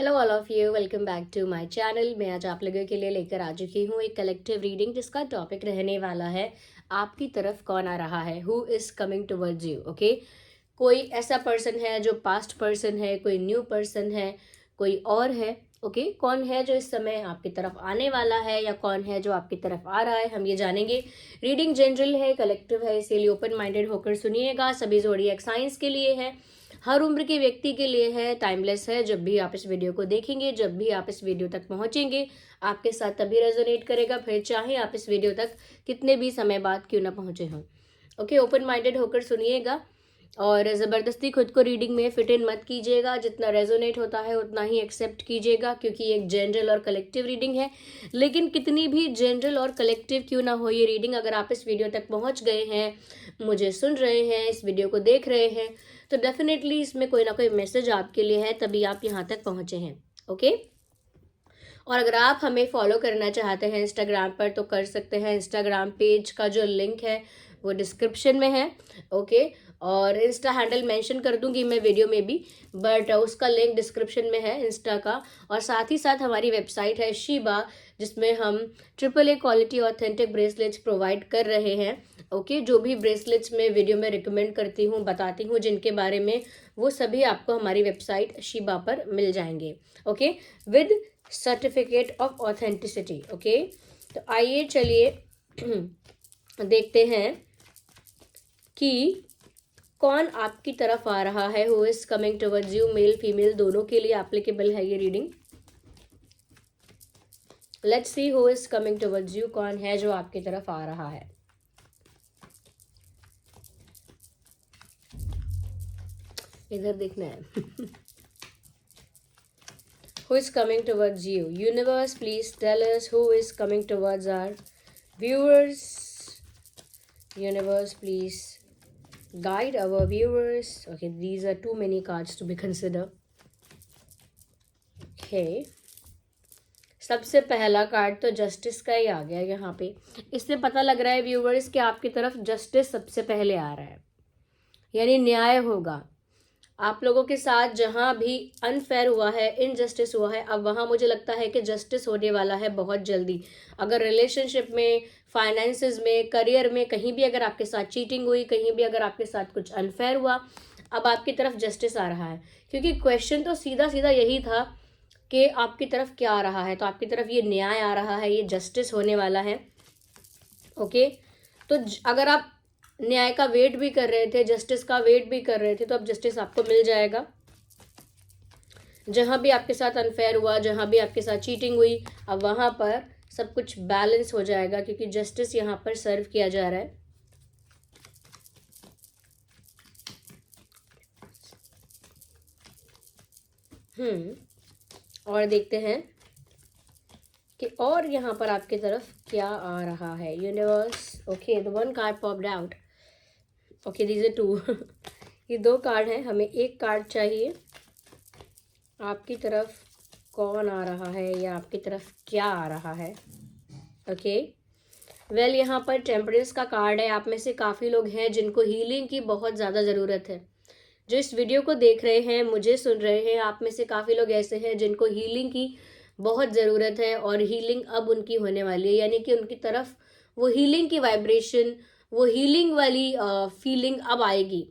Hello all of you, welcome back to my channel. मैं आज आप लोगों के लिए लेकर आ चुकी हूँ एक कलेक्टिव रीडिंग जिसका टॉपिक रहने वाला है आपकी तरफ कौन आ रहा है, who is coming towards you. Okay, कोई ऐसा पर्सन है जो पास्ट पर्सन है, कोई न्यू पर्सन है, कोई और है। ओके, कौन है जो इस समय आपकी तरफ आने वाला है या कौन है जो आपकी तरफ आ रहा है, हम ये जानेंगे। रीडिंग जनरल है, कलेक्टिव है, इसीलिए ओपन माइंडेड होकर सुनिएगा। सभी जोड़िएक साइंस के लिए है, हर उम्र के व्यक्ति के लिए है, टाइमलेस है। जब भी आप इस वीडियो को देखेंगे, जब भी आप इस वीडियो तक पहुंचेंगे, आपके साथ तभी रेजोनेट करेगा, फिर चाहे आप इस वीडियो तक कितने भी समय बाद क्यों ना पहुंचे हों। ओके, ओपन माइंडेड होकर सुनिएगा और ज़बरदस्ती खुद को रीडिंग में फिट इन मत कीजिएगा। जितना रेजोनेट होता है उतना ही एक्सेप्ट कीजिएगा, क्योंकि एक जनरल और कलेक्टिव रीडिंग है। लेकिन कितनी भी जनरल और कलेक्टिव क्यों ना हो ये रीडिंग, अगर आप इस वीडियो तक पहुंच गए हैं, मुझे सुन रहे हैं, इस वीडियो को देख रहे हैं, तो डेफिनेटली इसमें कोई ना कोई मैसेज आपके लिए है, तभी आप यहाँ तक पहुँचे हैं। ओके, और अगर आप हमें फॉलो करना चाहते हैं इंस्टाग्राम पर तो कर सकते हैं। इंस्टाग्राम पेज का जो लिंक है वो डिस्क्रिप्शन में है। ओके, और इंस्टा हैंडल मेंशन कर दूंगी मैं वीडियो में भी, बट उसका लिंक डिस्क्रिप्शन में है इंस्टा का। और साथ ही साथ हमारी वेबसाइट है शीबा, जिसमें हम AAA quality authentic bracelets provide कर रहे हैं। ओके, जो भी ब्रेसलेट्स मैं वीडियो में रिकमेंड करती हूँ, बताती हूँ जिनके बारे में, वो सभी आपको हमारी वेबसाइट शीबा पर मिल जाएंगे। Okay, with certificate of authenticity. Okay, तो आइए चलिए देखते हैं कि कौन आपकी तरफ आ रहा है, who is coming towards you. Male female दोनों के लिए एप्लीकेबल है ये reading. Let's see who is coming towards you, कौन है जो आपकी तरफ आ रहा है। इधर देखना है। Who is coming towards you? Universe, please tell us who is coming towards our viewers. Universe, please guide our viewers. Okay, these are too many cards to be considered. Okay, सबसे पहला कार्ड तो justice का ही आ गया यहाँ पे। इससे पता लग रहा है व्यूवर्स कि आपकी तरफ जस्टिस सबसे पहले आ रहा है, यानी न्याय होगा। आप लोगों के साथ जहां भी अनफेयर हुआ है, इनजस्टिस हुआ है, अब वहां मुझे लगता है कि जस्टिस होने वाला है बहुत जल्दी। अगर रिलेशनशिप में, फाइनेंसेस में, करियर में, कहीं भी अगर आपके साथ चीटिंग हुई, कहीं भी अगर आपके साथ कुछ अनफेयर हुआ, अब आपकी तरफ जस्टिस आ रहा है। क्योंकि क्वेश्चन तो सीधा सीधा यही था कि आपकी तरफ क्या आ रहा है, तो आपकी तरफ ये न्याय आ रहा है, ये जस्टिस होने वाला है। ओके, तो अगर आप न्याय का वेट भी कर रहे थे, जस्टिस का वेट भी कर रहे थे, तो अब जस्टिस आपको मिल जाएगा। जहां भी आपके साथ अनफेयर हुआ, जहां भी आपके साथ चीटिंग हुई, अब वहां पर सब कुछ बैलेंस हो जाएगा, क्योंकि जस्टिस यहां पर सर्व किया जा रहा है। और देखते हैं कि और यहाँ पर आपकी तरफ क्या आ रहा है। Universe, okay, the one card popped out. Okay, these are two. ये दो कार्ड हैं, हमें एक कार्ड चाहिए। आपकी तरफ कौन आ रहा है या आपकी तरफ क्या आ रहा है। ओके, वेल, यहाँ पर टेम्परेंस का कार्ड है। आप में से काफ़ी लोग हैं जिनको हीलिंग की बहुत ज़्यादा ज़रूरत है। जो इस वीडियो को देख रहे हैं, मुझे सुन रहे हैं, आप में से काफ़ी लोग ऐसे हैं जिनको हीलिंग की बहुत ज़रूरत है, और हीलिंग अब उनकी होने वाली है। यानी कि उनकी तरफ वो हीलिंग की वाइब्रेशन, वो हीलिंग वाली फीलिंग अब आएगी।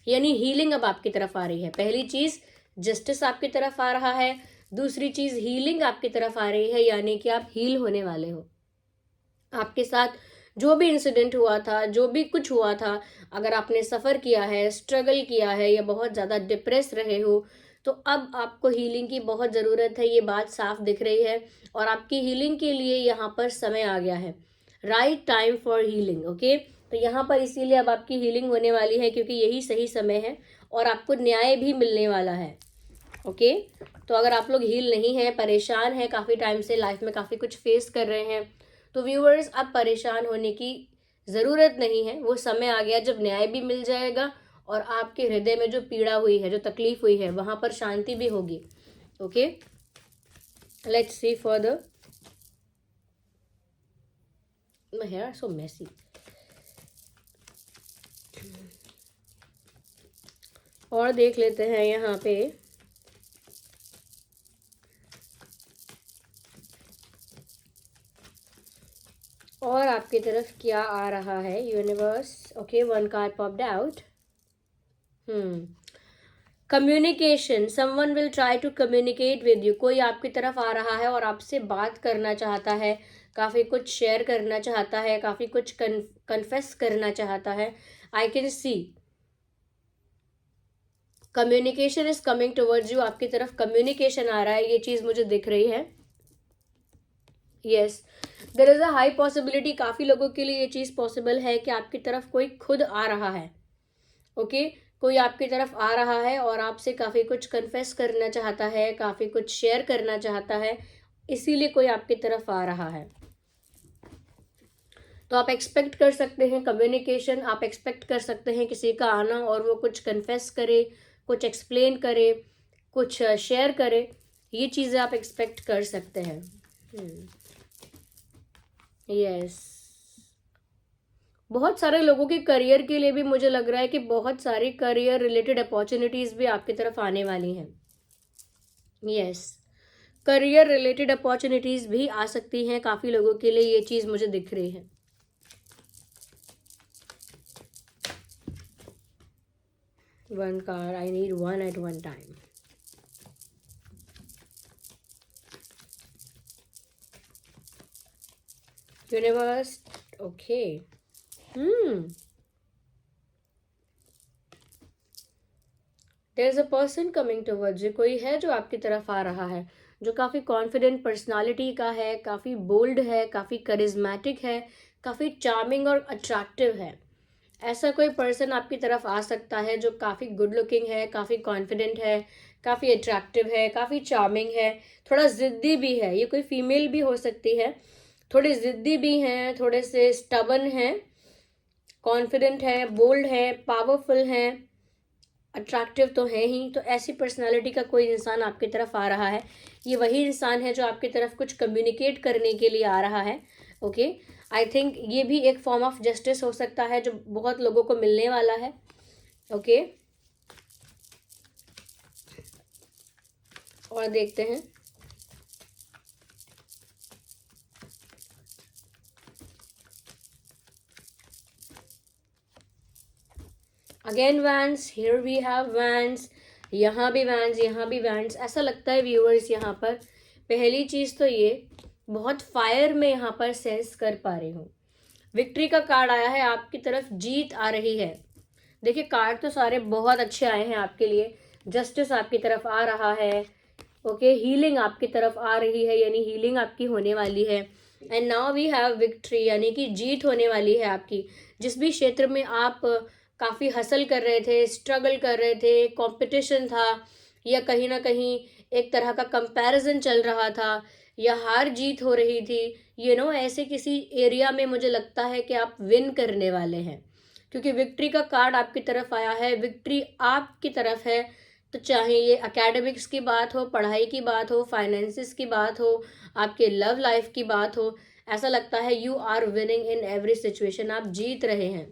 यानी हीलिंग अब आपकी तरफ आ रही है। पहली चीज़, जस्टिस आपकी तरफ आ रहा है। दूसरी चीज़, हीलिंग आपकी तरफ आ रही है, यानी कि आप हील होने वाले हो। आपके साथ जो भी इंसिडेंट हुआ था, जो भी कुछ हुआ था, अगर आपने सफ़र किया है, स्ट्रगल किया है, या बहुत ज़्यादा डिप्रेस रहे हो, तो अब आपको हीलिंग की बहुत ज़रूरत है। ये बात साफ दिख रही है, और आपकी हीलिंग के लिए यहाँ पर समय आ गया है। Right time for healing. Okay, तो यहाँ पर इसीलिए अब आपकी हीलिंग होने वाली है, क्योंकि यही सही समय है, और आपको न्याय भी मिलने वाला है। ओके, तो अगर आप लोग हील नहीं हैं, परेशान हैं, काफ़ी टाइम से लाइफ में काफ़ी कुछ फेस कर रहे हैं, तो व्यूवर्स, अब परेशान होने की ज़रूरत नहीं है। वो समय आ गया जब न्याय भी मिल जाएगा, और आपके हृदय में जो पीड़ा हुई है, जो तकलीफ हुई है, वहाँ पर शांति भी होगी। Okay, let's see for the my hair so messy. और देख लेते हैं यहाँ पे और आपकी तरफ क्या आ रहा है universe? Okay, one card popped out. Communication, someone will try to communicate with you. कोई आपकी तरफ आ रहा है और आपसे बात करना चाहता है, काफ़ी कुछ शेयर करना चाहता है, काफ़ी कुछ कन्फेस करना चाहता है। I can see communication is coming towards you. आपकी तरफ कम्युनिकेशन आ रहा है, ये चीज़ मुझे दिख रही है। Yes, there is a high possibility, काफ़ी लोगों के लिए ये चीज़ पॉसिबल है कि आपकी तरफ कोई खुद आ रहा है। ओके, कोई आपकी तरफ आ रहा है और आपसे काफ़ी कुछ कन्फेस करना चाहता है, काफ़ी कुछ शेयर करना चाहता है, इसीलिए कोई आपकी तरफ आ रहा है। तो आप एक्सपेक्ट कर सकते हैं कम्युनिकेशन, आप एक्सपेक्ट कर सकते हैं किसी का आना और वो कुछ कन्फेस करे, कुछ एक्सप्लेन करे, कुछ शेयर करे। ये चीज़ें आप एक्सपेक्ट कर सकते हैं। यस, बहुत सारे लोगों के करियर के लिए भी मुझे लग रहा है कि बहुत सारी करियर रिलेटेड अपॉर्चुनिटीज़ भी आपकी तरफ आने वाली हैं। यस, करियर रिलेटेड अपॉर्चुनिटीज़ भी आ सकती हैं काफ़ी लोगों के लिए, ये चीज़ मुझे दिख रही है। One car, I need one at one time. Universe, okay. There is a person coming towards you. कोई है जो आपकी तरफ आ रहा है, जो काफ़ी कॉन्फिडेंट पर्सनालिटी का है, काफ़ी बोल्ड है, काफ़ी करिज्मेटिक है, काफ़ी चार्मिंग और अट्रैक्टिव है। ऐसा कोई पर्सन आपकी तरफ आ सकता है जो काफ़ी गुड लुकिंग है, काफ़ी कॉन्फिडेंट है, काफ़ी अट्रैक्टिव है, काफ़ी चार्मिंग है, थोड़ा ज़िद्दी भी है। ये कोई फीमेल भी हो सकती है, थोड़ी ज़िद्दी भी हैं, थोड़े से स्टबन हैं, कॉन्फिडेंट है, बोल्ड है, पावरफुल हैं, अट्रैक्टिव तो है ही। तो ऐसी पर्सनालिटी का कोई इंसान आपकी तरफ आ रहा है। ये वही इंसान है जो आपकी तरफ कुछ कम्युनिकेट करने के लिए आ रहा है। ओके, आई थिंक ये भी एक फॉर्म ऑफ जस्टिस हो सकता है जो बहुत लोगों को मिलने वाला है। ओके, और देखते हैं। Again wands, here we have wands, यहाँ भी वैंस, यहाँ भी वैंस। ऐसा लगता है व्यूअर्स, यहाँ पर पहली चीज़ तो ये बहुत फायर में यहाँ पर सेंस कर पा रही हूँ। विक्ट्री का कार्ड आया है, आपकी तरफ जीत आ रही है। देखिए, कार्ड तो सारे बहुत अच्छे आए हैं आपके लिए। जस्टिस आपकी तरफ आ रहा है। ओके, हीलिंग आपकी तरफ आ रही है, यानी हीलिंग आपकी होने वाली है। And now we have victory, यानी कि जीत होने वाली है आपकी। जिस भी क्षेत्र में आप काफ़ी हसल कर रहे थे, स्ट्रगल कर रहे थे, कंपटीशन था, या कहीं ना कहीं एक तरह का कंपैरिजन चल रहा था, या हार जीत हो रही थी, ऐसे किसी एरिया में मुझे लगता है कि आप विन करने वाले हैं, क्योंकि विक्ट्री का कार्ड आपकी तरफ आया है। विक्ट्री आपकी तरफ है। तो चाहे ये एकेडमिक्स की बात हो, पढ़ाई की बात हो, फाइनेंसिस की बात हो, आपके लव लाइफ की बात हो, ऐसा लगता है you are winning in every situation, आप जीत रहे हैं।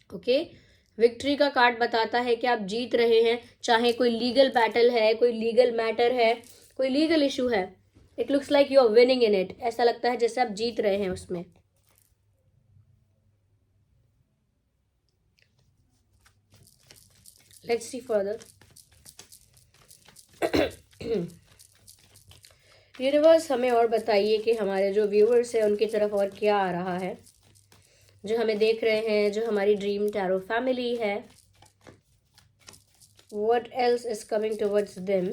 ओके, विक्ट्री का कार्ड बताता है कि आप जीत रहे हैं। चाहे कोई लीगल बैटल है, कोई लीगल मैटर है, कोई लीगल इशू है, it looks like you are winning in it. ऐसा लगता है जैसे आप जीत रहे हैं उसमें। Let's see further. यूनिवर्स, हमें और बताइए कि हमारे जो व्यूअर्स हैं उनकी तरफ और क्या आ रहा है, जो हमें देख रहे हैं, जो हमारी ड्रीम टैरो फैमिली है। What else is coming towards them?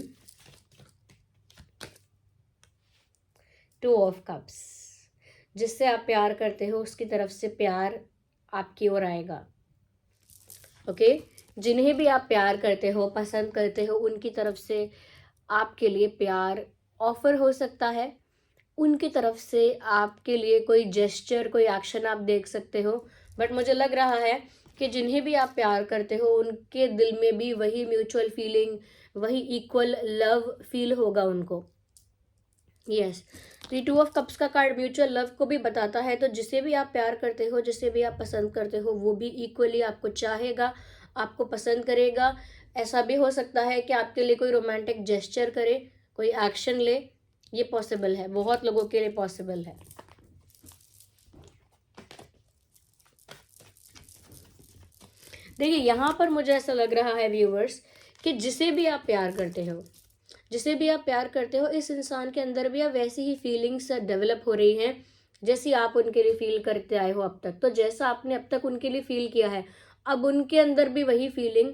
Two of cups, जिससे आप प्यार करते हो उसकी तरफ से प्यार आपकी ओर आएगा। ओके, जिन्हें भी आप प्यार करते हो, पसंद करते हो, उनकी तरफ से आपके लिए प्यार ऑफर हो सकता है। उनकी तरफ से आपके लिए कोई जेस्चर, कोई एक्शन आप देख सकते हो। बट मुझे लग रहा है कि जिन्हें भी आप प्यार करते हो उनके दिल में भी वही म्यूचुअल फीलिंग, वही इक्वल लव फील होगा उनको। यस, तो टू ऑफ कप्स का कार्ड म्यूचुअल लव को भी बताता है। तो जिसे भी आप प्यार करते हो, जिसे भी आप पसंद करते हो, वो भी इक्वली आपको चाहेगा, आपको पसंद करेगा। ऐसा भी हो सकता है कि आपके लिए कोई रोमांटिक जेस्चर करे, कोई एक्शन ले। ये पॉसिबल है, बहुत लोगों के लिए पॉसिबल है। देखिए यहाँ पर मुझे ऐसा लग रहा है व्यूवर्स कि जिसे भी आप प्यार करते हो इस इंसान के अंदर भी अब वैसी ही फीलिंग्स डेवलप हो रही हैं जैसी आप उनके लिए फील करते आए हो अब तक। तो जैसा आपने अब तक उनके लिए फील किया है, अब उनके अंदर भी वही फीलिंग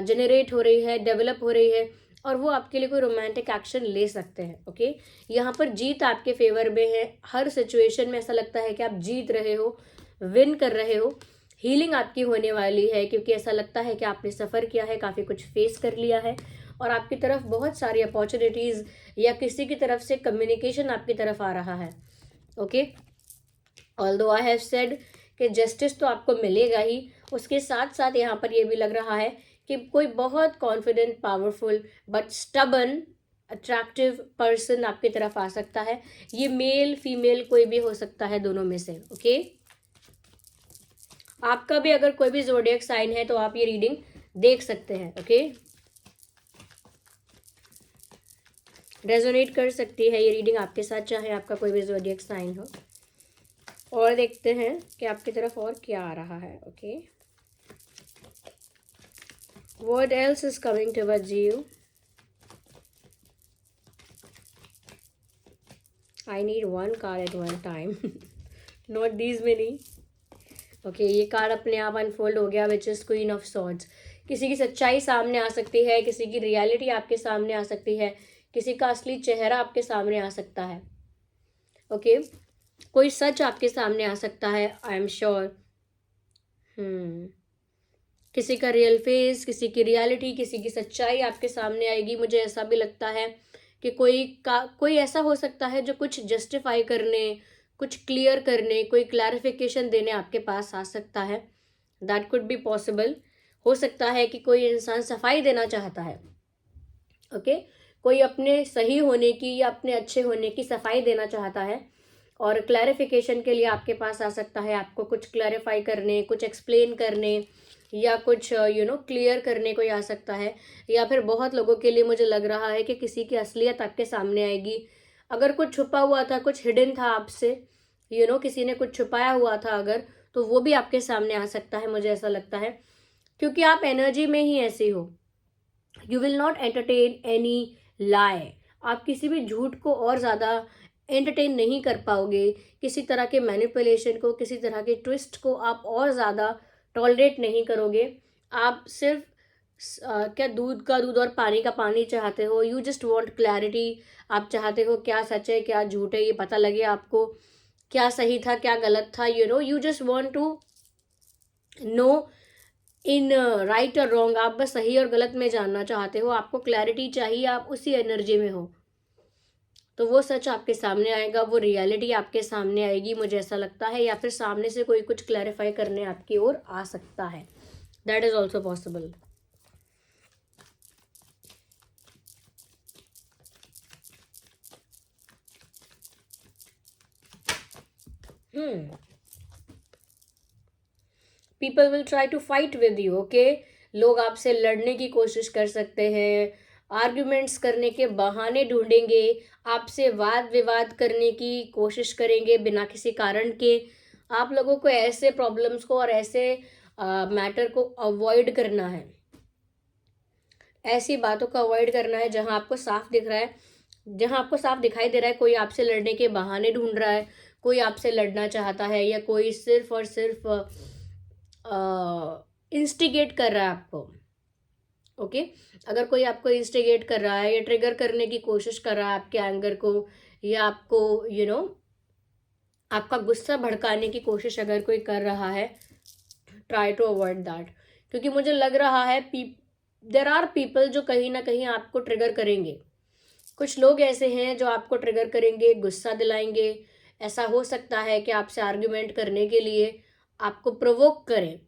जनरेट हो रही है, डेवलप हो रही है, और वो आपके लिए कोई रोमांटिक एक्शन ले सकते हैं। ओके, यहाँ पर जीत आपके फेवर में है। हर सिचुएशन में ऐसा लगता है कि आप जीत रहे हो, विन कर रहे हो। हीलिंग आपकी होने वाली है क्योंकि ऐसा लगता है कि आपने सफ़र किया है, काफ़ी कुछ फेस कर लिया है, और आपकी तरफ बहुत सारी अपॉर्चुनिटीज़ या किसी की तरफ से कम्युनिकेशन आपकी तरफ आ रहा है। Okay, although I have said कि जस्टिस तो आपको मिलेगा ही, उसके साथ साथ यहाँ पर ये भी लग रहा है कि कोई बहुत confident, powerful but stubborn attractive person आपकी तरफ आ सकता है। ये मेल फीमेल कोई भी हो सकता है, दोनों में से। ओके, आपका भी अगर कोई भी ज़ोडिएक साइन है तो आप ये रीडिंग देख सकते हैं। ओके, रेजोनेट कर सकती है ये रीडिंग आपके साथ, चाहे आपका कोई भी ज़ोडिएक साइन हो। और देखते हैं कि आपकी तरफ और क्या आ रहा है। Okay, what else is coming towards you? I need one card at one time, not these many. Okay, ये कार्ड अपने आप अनफोल्ड हो गया, which is queen of swords. किसी की सच्चाई सामने आ सकती है, किसी की रियलिटी आपके सामने आ सकती है, किसी का असली चेहरा आपके सामने आ सकता है। ओके, कोई सच आपके सामने आ सकता है, आई एम श्योर। किसी का रियल फेस, किसी की रियलिटी, किसी की सच्चाई आपके सामने आएगी। मुझे ऐसा भी लगता है कि कोई ऐसा हो सकता है जो कुछ जस्टिफाई करने, कुछ क्लियर करने, कोई क्लैरिफिकेशन देने आपके पास आ सकता है। That could be possible. हो सकता है कि कोई इंसान सफाई देना चाहता है। ओके, कोई अपने सही होने की या अपने अच्छे होने की सफाई देना चाहता है और क्लैरिफिकेशन के लिए आपके पास आ सकता है, आपको कुछ क्लैरिफाई करने, कुछ एक्सप्लेन करने, या कुछ क्लियर करने कोई आ सकता है। या फिर बहुत लोगों के लिए मुझे लग रहा है कि किसी की असलियत आपके सामने आएगी। अगर कुछ छुपा हुआ था, कुछ हिडन था आपसे, किसी ने कुछ छुपाया हुआ था अगर, तो वो भी आपके सामने आ सकता है, मुझे ऐसा लगता है। क्योंकि आप एनर्जी में ही ऐसी हो, you will not entertain any lie. आप किसी भी झूठ को और ज़्यादा एंटरटेन नहीं कर पाओगे। किसी तरह के मैनिपुलेशन को, किसी तरह के ट्विस्ट को आप और ज़्यादा टॉलरेट नहीं करोगे। आप सिर्फ क्या दूध का दूध और पानी का पानी चाहते हो। You just want clarity. आप चाहते हो क्या सच है क्या झूठ है ये पता लगे आपको, क्या सही था क्या गलत था। You just want to know in right और रॉन्ग। आप बस सही और गलत में जानना चाहते हो, आपको क्लैरिटी चाहिए, आप उसी एनर्जी में हो। तो वो सच आपके सामने आएगा, वो रियलिटी आपके सामने आएगी, मुझे ऐसा लगता है। या फिर सामने से कोई कुछ क्लैरिफाई करने आपकी ओर आ सकता है। That is also possible. People will try to fight with you. Okay, लोग आपसे लड़ने की कोशिश कर सकते हैं, आर्ग्यूमेंट्स करने के बहाने ढूंढेंगे, आपसे वाद विवाद करने की कोशिश करेंगे बिना किसी कारण के। आप लोगों को ऐसे प्रॉब्लम्स को और ऐसे मैटर को अवॉइड करना है, ऐसी बातों को अवॉइड करना है जहां आपको साफ दिख रहा है, जहां आपको साफ दिखाई दे रहा है कोई आपसे लड़ने के बहाने ढूंढ रहा है, कोई आपसे लड़ना चाहता है, या कोई सिर्फ और सिर्फ इंस्टिगेट कर रहा है आपको। ओके, अगर कोई आपको इंस्टिगेट कर रहा है या ट्रिगर करने की कोशिश कर रहा है आपके एंगर को, या आपको आपका गुस्सा भड़काने की कोशिश अगर कोई कर रहा है, ट्राई टू अवॉइड दैट। क्योंकि मुझे लग रहा है देर आर पीपल जो कहीं ना कहीं आपको ट्रिगर करेंगे। कुछ लोग ऐसे हैं जो आपको ट्रिगर करेंगे, गुस्सा दिलाएंगे। ऐसा हो सकता है कि आपसे आर्ग्यूमेंट करने के लिए आपको प्रोवोक करें।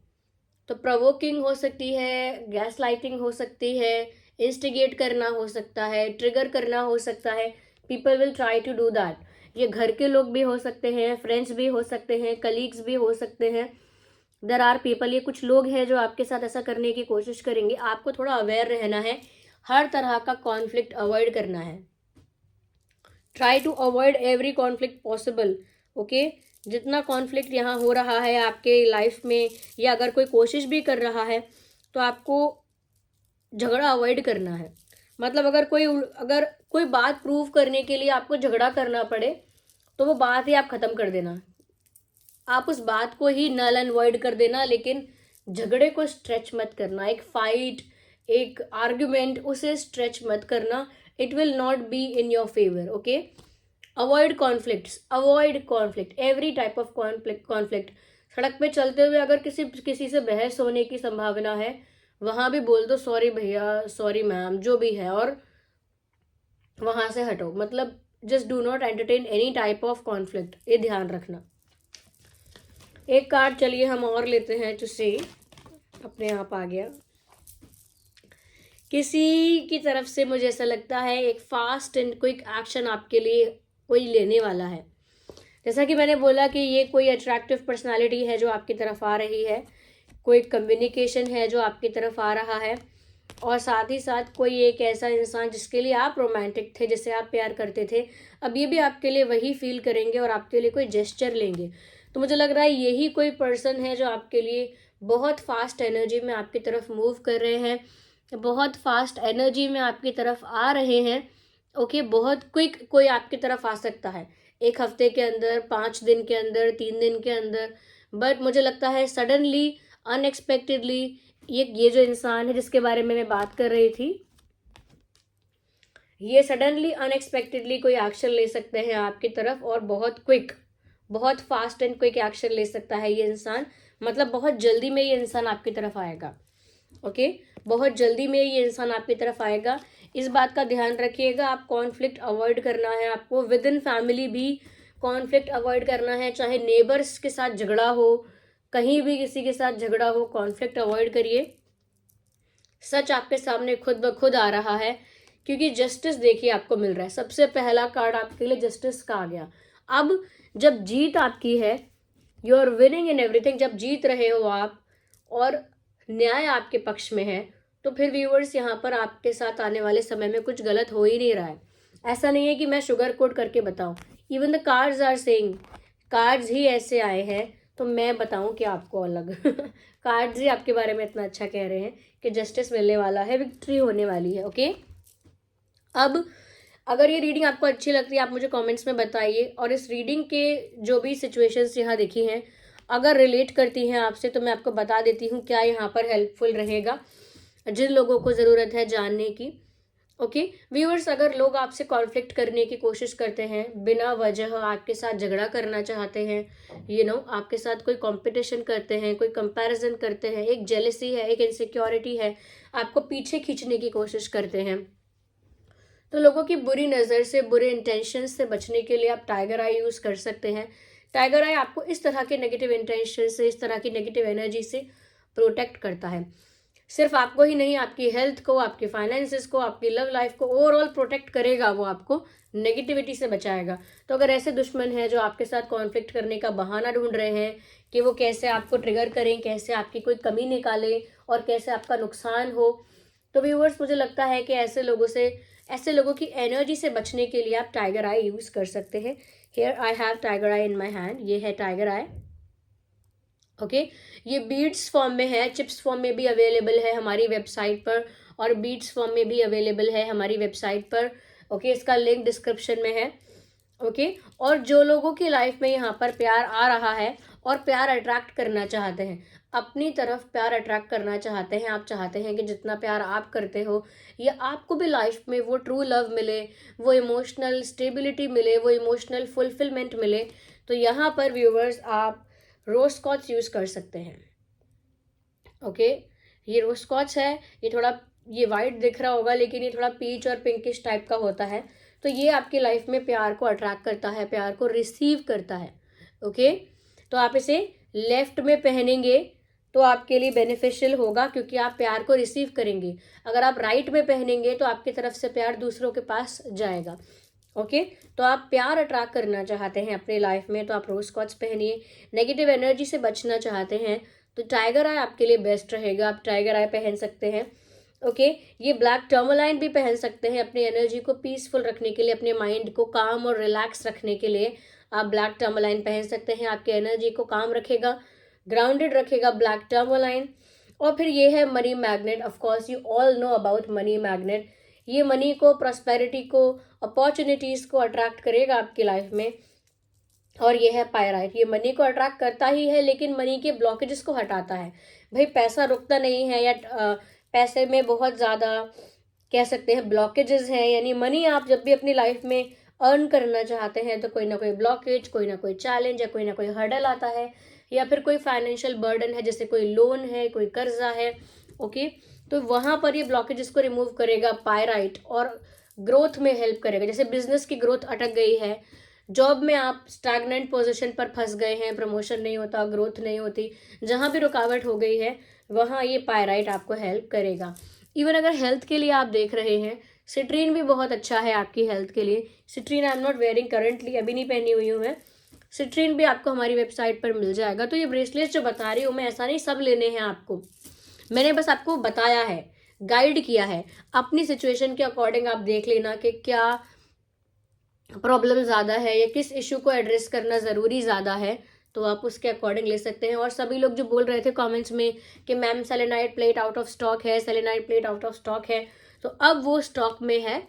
तो प्रोवोकिंग हो सकती है, गैस लाइटिंग हो सकती है, इंस्टिगेट करना हो सकता है, ट्रिगर करना हो सकता है। People will try to do that. ये घर के लोग भी हो सकते हैं, फ्रेंड्स भी हो सकते हैं, कलीग्स भी हो सकते हैं। देयर आर पीपल, ये कुछ लोग हैं जो आपके साथ ऐसा करने की कोशिश करेंगे। आपको थोड़ा अवेयर रहना है, हर तरह का कॉन्फ्लिक्ट अवॉइड करना है। Try to avoid every conflict possible. Okay, जितना कॉन्फ्लिक्ट यहाँ हो रहा है आपके लाइफ में, या अगर कोई कोशिश भी कर रहा है तो आपको झगड़ा अवॉइड करना है। मतलब अगर कोई बात प्रूव करने के लिए आपको झगड़ा करना पड़े तो वो बात ही आप ख़त्म कर देना, आप उस बात को ही नल एंड वॉइड कर देना, लेकिन झगड़े को स्ट्रेच मत करना। एक फाइट, एक आर्ग्यूमेंट, उसे स्ट्रेच मत करना। It will not be in your favour. Okay, avoid conflicts, avoid conflict, every type of conflict. सड़क पे चलते हुए अगर किसी से बहस होने की संभावना है, वहां भी बोल दो सॉरी भैया, सॉरी मैम, जो भी है, और वहां से हटो। मतलब just do not entertain any type of conflict, ये ध्यान रखना। एक कार्ड चलिए हम और लेते हैं टू सी, अपने आप आ गया। किसी की तरफ से मुझे ऐसा लगता है एक फास्ट एंड क्विक एक्शन आपके लिए कोई लेने वाला है। जैसा कि मैंने बोला कि ये कोई अट्रैक्टिव पर्सनालिटी है जो आपकी तरफ आ रही है, कोई कम्युनिकेशन है जो आपकी तरफ आ रहा है, और साथ ही साथ कोई एक ऐसा इंसान जिसके लिए आप रोमांटिक थे, जिसे आप प्यार करते थे, अब ये भी आपके लिए वही फील करेंगे और आपके लिए कोई जेस्चर लेंगे। तो मुझे लग रहा है यही कोई पर्सन है जो आपके लिए बहुत फास्ट एनर्जी में आपकी तरफ मूव कर रहे हैं, बहुत फास्ट एनर्जी में आपकी तरफ आ रहे हैं। ओके, बहुत क्विक कोई आपकी तरफ आ सकता है, 1 हफ्ते के अंदर, 5 दिन के अंदर, 3 दिन के अंदर। बट मुझे लगता है सडनली, अनएक्सपेक्टेडली, ये जो इंसान है जिसके बारे में मैं बात कर रही थी, ये सडनली अनएक्सपेक्टेडली कोई एक्शन ले सकते हैं आपकी तरफ, और बहुत क्विक, बहुत फास्ट एंड क्विक एक्शन ले सकता है ये इंसान। मतलब बहुत जल्दी में ये इंसान आपकी तरफ आएगा। ओके, बहुत जल्दी में ये इंसान आपकी तरफ आएगा। इस बात का ध्यान रखिएगा, आप कॉन्फ्लिक्ट अवॉइड करना है आपको। विद इन फैमिली भी कॉन्फ्लिक्ट अवॉइड करना है, चाहे नेबर्स के साथ झगड़ा हो, कहीं भी किसी के साथ झगड़ा हो, कॉन्फ्लिक्ट अवॉइड करिए। सच आपके सामने खुद ब खुद आ रहा है, क्योंकि जस्टिस देखिए आपको मिल रहा है। सबसे पहला कार्ड आपके लिए जस्टिस का आ गया। अब जब जीत आपकी है, you are winning in everything, जब जीत रहे हो आप और न्याय आपके पक्ष में है, तो फिर व्यूअर्स यहाँ पर आपके साथ आने वाले समय में कुछ गलत हो ही नहीं रहा है। ऐसा नहीं है कि मैं शुगर कोट करके बताऊं, even the cards are saying, cards ही ऐसे आए हैं, तो मैं बताऊं कि आपको अलग कार्ड्स ही आपके बारे में इतना अच्छा कह रहे हैं कि जस्टिस मिलने वाला है, विक्ट्री होने वाली है। ओके, अब अगर ये रीडिंग आपको अच्छी लगती है आप मुझे कमेंट्स में बताइए, और इस रीडिंग के जो भी सिचुएशंस यहाँ दिखी हैं अगर रिलेट करती हैं आपसे, तो मैं आपको बता देती हूँ क्या यहाँ पर हेल्पफुल रहेगा जिन लोगों को ज़रूरत है जानने की। ओके व्यूअर्स, अगर लोग आपसे कॉन्फ्लिक्ट करने की कोशिश करते हैं, बिना वजह आपके साथ झगड़ा करना चाहते हैं, आपके साथ कोई कंपटीशन करते हैं, कोई कंपैरिजन करते हैं, एक जेलसी है, एक इनसिक्योरिटी है, आपको पीछे खींचने की कोशिश करते हैं, तो लोगों की बुरी नज़र से, बुरे इंटेंशन से बचने के लिए आप टाइगर आई यूज़ कर सकते हैं। टाइगर आई आपको इस तरह के नेगेटिव इंटेंशन से, इस तरह की नेगेटिव एनर्जी से प्रोटेक्ट करता है। सिर्फ आपको ही नहीं, आपकी हेल्थ को, आपके फाइनेंसेस को, आपकी लव लाइफ को ओवरऑल प्रोटेक्ट करेगा, वो आपको नेगेटिविटी से बचाएगा। तो अगर ऐसे दुश्मन हैं जो आपके साथ कॉन्फ्लिक्ट करने का बहाना ढूंढ रहे हैं कि वो कैसे आपको ट्रिगर करें, कैसे आपकी कोई कमी निकालें और कैसे आपका नुकसान हो, तो व्यूअर्स मुझे लगता है कि ऐसे लोगों की एनर्जी से बचने के लिए आप टाइगर आई यूज़ कर सकते हैं। Here I have tiger I in my hand, ये है टाइगर आई। ओके, ये बीड्स फॉर्म में है, चिप्स फॉर्म में भी अवेलेबल है हमारी वेबसाइट पर, और बीड्स फॉर्म में भी अवेलेबल है हमारी वेबसाइट पर। ओके, इसका लिंक डिस्क्रिप्शन में है। ओके, और जो लोगों की लाइफ में यहाँ पर प्यार आ रहा है और प्यार अट्रैक्ट करना चाहते हैं, अपनी तरफ प्यार अट्रैक्ट करना चाहते हैं, आप चाहते हैं कि जितना प्यार आप करते हो या आपको भी लाइफ में वो ट्रू लव मिले, वो इमोशनल स्टेबिलिटी मिले, वो इमोशनल फुलफिलमेंट मिले, तो यहाँ पर व्यूवर्स आप रोज स्कॉच यूज़ कर सकते हैं। ओके, ये रोज स्कॉच है, ये वाइट दिख रहा होगा लेकिन ये थोड़ा पीच और पिंकिश टाइप का होता है, तो ये आपकी लाइफ में प्यार को अट्रैक्ट करता है, प्यार को रिसीव करता है। ओके, तो आप इसे लेफ्ट में पहनेंगे तो आपके लिए बेनिफिशियल होगा, क्योंकि आप प्यार को रिसीव करेंगे। अगर आप राइट में पहनेंगे तो आपकी तरफ से प्यार दूसरों के पास जाएगा। ओके, तो आप प्यार अट्रैक्ट करना चाहते हैं अपनी लाइफ में, तो आप रोज स्कॉच पहनिए। नेगेटिव एनर्जी से बचना चाहते हैं तो टाइगर आई आपके लिए बेस्ट रहेगा, आप टाइगर आई पहन सकते हैं। ओके, ये ब्लैक टर्मोलाइन भी पहन सकते हैं अपनी एनर्जी को पीसफुल रखने के लिए, अपने माइंड को काम और रिलैक्स रखने के लिए आप ब्लैक टर्मलाइन पहन सकते हैं, आपकी एनर्जी को काम रखेगा, ग्राउंडेड रखेगा ब्लैक टर्मलाइन। और फिर ये है money magnet. Of course you all know about money magnet. ये मनी को, प्रॉस्पेरिटी को, अपॉर्चुनिटीज को अट्रैक्ट करेगा आपकी लाइफ में। और ये है पायराइट। ये मनी को अट्रैक्ट करता ही है लेकिन मनी के ब्लॉकेजेस को हटाता है। भाई पैसा रुकता नहीं है, या पैसे में बहुत ज़्यादा कह सकते हैं ब्लॉकेजेस हैं, यानी मनी आप जब भी अपनी लाइफ में अर्न करना चाहते हैं तो कोई ना कोई ब्लॉकेज, कोई ना कोई चैलेंज या कोई ना कोई हर्डल आता है, या फिर कोई फाइनेंशियल बर्डन है, जैसे कोई लोन है, कोई कर्जा है। ओके, तो वहाँ पर ये ब्लॉकेजेस को रिमूव करेगा पायराइट, और ग्रोथ में हेल्प करेगा। जैसे बिजनेस की ग्रोथ अटक गई है, जॉब में आप स्टैग्नेंट पोजीशन पर फंस गए हैं, प्रमोशन नहीं होता, ग्रोथ नहीं होती, जहाँ भी रुकावट हो गई है वहाँ ये पायराइट आपको हेल्प करेगा। इवन अगर हेल्थ के लिए आप देख रहे हैं, सिट्रीन भी बहुत अच्छा है आपकी हेल्थ के लिए। Citrine I am not wearing currently, अभी नहीं पहनी हुई हूँ मैं। सिट्रीन भी आपको हमारी वेबसाइट पर मिल जाएगा। तो ये ब्रेसलेट जो बता रही हूँ मैं, ऐसा नहीं सब लेने हैं आपको, मैंने बस आपको बताया है, गाइड किया है। अपनी सिचुएशन के अकॉर्डिंग आप देख लेना कि क्या प्रॉब्लम ज़्यादा है या किस इशू को एड्रेस करना ज़रूरी ज़्यादा है, तो आप उसके अकॉर्डिंग ले सकते हैं। और सभी लोग जो बोल रहे थे कमेंट्स में कि ma'am selenite plate out of stock है, selenite plate out of stock है, तो अब वो स्टॉक में है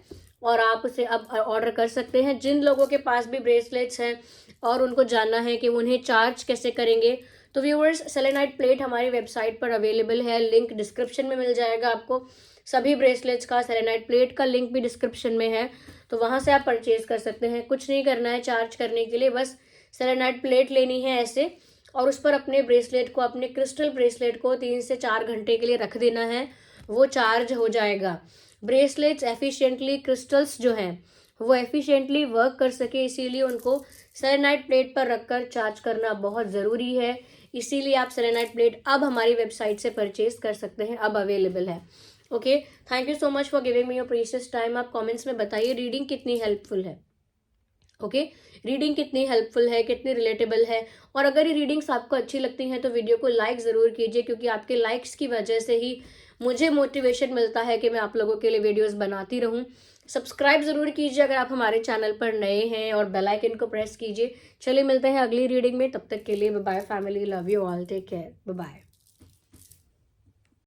और आप उसे अब ऑर्डर कर सकते हैं। जिन लोगों के पास भी ब्रेसलेट्स हैं और उनको जानना है कि उन्हें चार्ज कैसे करेंगे, तो व्यूअर्स सेलेनाइट प्लेट हमारी वेबसाइट पर अवेलेबल है, लिंक डिस्क्रिप्शन में मिल जाएगा आपको। सभी ब्रेसलेट्स का, सेलेनाइट प्लेट का लिंक भी डिस्क्रिप्शन में है, तो वहाँ से आप परचेज कर सकते हैं। कुछ नहीं करना है चार्ज करने के लिए, बस सेलेनाइट प्लेट लेनी है ऐसे, और उस पर अपने ब्रेसलेट को, अपने क्रिस्टल ब्रेसलेट को 3 से 4 घंटे के लिए रख देना है, वो चार्ज हो जाएगा। ब्रेसलेट्स एफिशिएंटली, क्रिस्टल्स जो हैं वो एफिशिएंटली वर्क कर सके, इसीलिए उनको सेलेनाइट प्लेट पर रखकर चार्ज करना बहुत ज़रूरी है। इसीलिए आप सेलेनाइट प्लेट अब हमारी वेबसाइट से परचेज कर सकते हैं, अब अवेलेबल है। Okay, thank you so much for giving me your precious time. आप कमेंट्स में बताइए रीडिंग कितनी हेल्पफुल है। ओके, रीडिंग कितनी हेल्पफुल है, कितनी रिलेटेबल है। और अगर ये रीडिंग्स आपको अच्छी लगती हैं तो वीडियो को लाइक ज़रूर कीजिए, क्योंकि आपके लाइक्स की वजह से ही मुझे मोटिवेशन मिलता है कि मैं आप लोगों के लिए वीडियोस बनाती रहूं। सब्सक्राइब ज़रूर कीजिए अगर आप हमारे चैनल पर नए हैं, और बेल आइकन को प्रेस कीजिए। चलिए मिलते हैं अगली रीडिंग में, तब तक के लिए bye bye family, love you all, take care, bye bye.